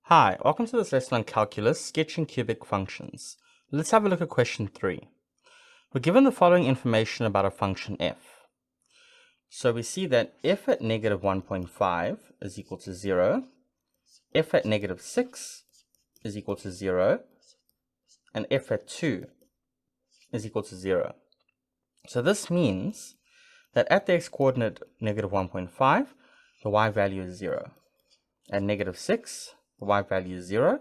Hi, welcome to this lesson on calculus, sketching cubic functions. Let's have a look at question 3. We're given the following information about a function f. So we see that f at negative 1.5 is equal to 0, f at negative 6 is equal to 0, and f at 2 is equal to 0. So this means that at the x-coordinate negative 1.5, the y value is 0. At negative 6, the y value is 0,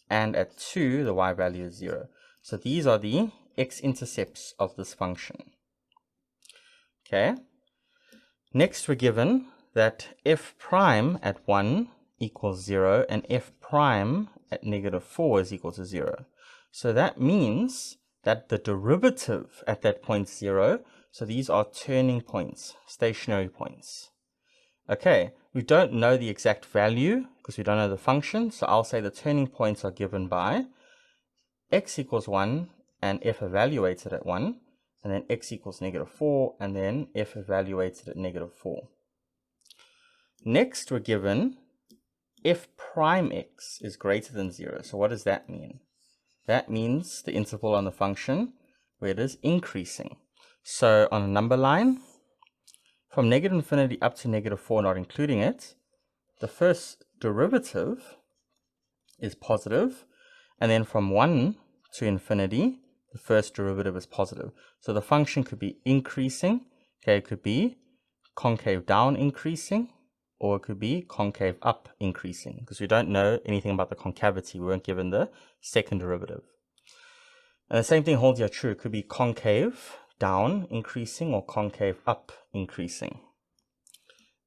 and at 2, the y value is 0. So these are the x-intercepts of this function. Okay. Next, we're given that f prime at 1 equals 0, and f prime at negative 4 is equal to 0. So that means that the derivative at that point 0, so these are turning points, stationary points. Okay, we don't know the exact value because we don't know the function, so I'll say the turning points are given by x equals 1 and f evaluated at 1, and then x equals negative 4, and then f evaluated at negative 4. Next, we're given f prime x is greater than 0. So what does that mean? That means the interval on the function where it is increasing. So on a number line, from negative infinity up to negative 4, not including it, the first derivative is positive, and then from 1 to infinity, the first derivative is positive. So the function could be increasing, okay, it could be concave down increasing, or it could be concave up increasing, because we don't know anything about the concavity, we weren't given the second derivative. And the same thing holds here true, it could be concave down increasing or concave up increasing.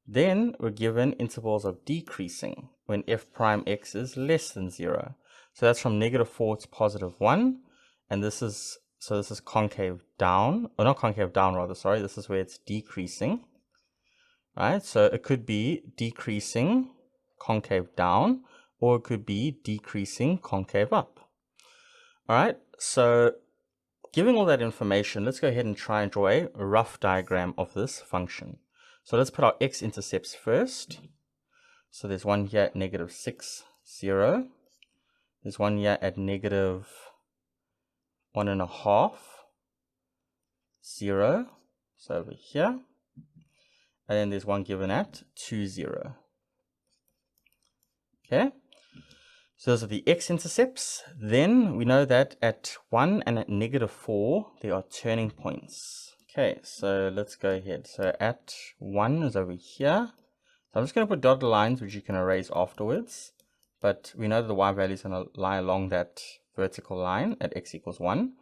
Then we're given intervals of decreasing when f prime x is less than 0. So that's from negative 4 to positive 1, and this is concave down, or not concave down rather, sorry, this is where it's decreasing, right? So it could be decreasing concave down, or it could be decreasing concave up. All right, so giving all that information, let's go ahead and try and draw a rough diagram of this function. So let's put our x-intercepts first. So there's one here at negative 6, 0. There's one here at negative 1.5, 0. So over here. And then there's one given at 2, 0. Okay. So those are the x-intercepts. Then we know that at 1 and at negative 4, there are turning points. Okay, so let's go ahead. So at 1 is over here. So I'm just going to put dotted lines, which you can erase afterwards. But we know that the y value is going to lie along that vertical line at x equals 1.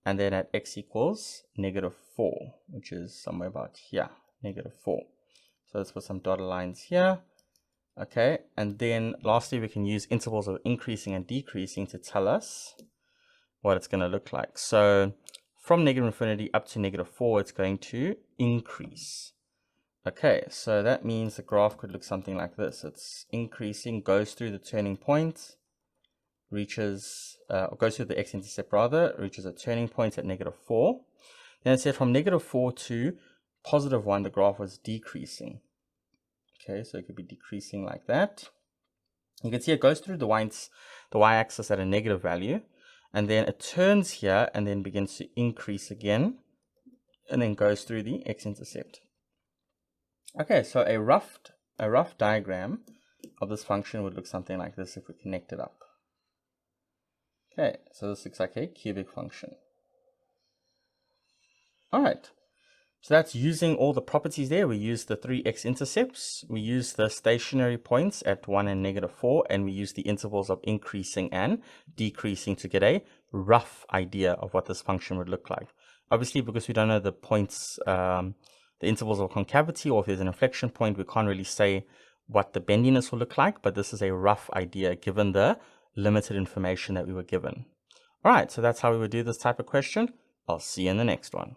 And then at x equals negative 4, which is somewhere about here, negative 4. So let's put some dotted lines here. Okay, and then lastly, we can use intervals of increasing and decreasing to tell us what it's going to look like. So from negative infinity up to negative 4, it's going to increase. Okay, so that means the graph could look something like this. It's increasing, goes through the turning point, reaches, goes through the x-intercept rather, reaches a turning point at negative 4. Then it said from negative 4 to positive 1, the graph was decreasing. Okay, so it could be decreasing like that. You can see it goes through the y-axis at a negative value, and then it turns here and then begins to increase again, and then goes through the x-intercept. Okay, so a rough diagram of this function would look something like this if we connect it up. Okay, so this looks like a cubic function. All right. So that's using all the properties there. We use the 3 x-intercepts, we use the stationary points at 1 and negative 4, and we use the intervals of increasing and decreasing to get a rough idea of what this function would look like. Obviously, because we don't know the points, the intervals of concavity, or if there's an inflection point, we can't really say what the bendiness will look like, but this is a rough idea given the limited information that we were given. All right, so that's how we would do this type of question. I'll see you in the next one.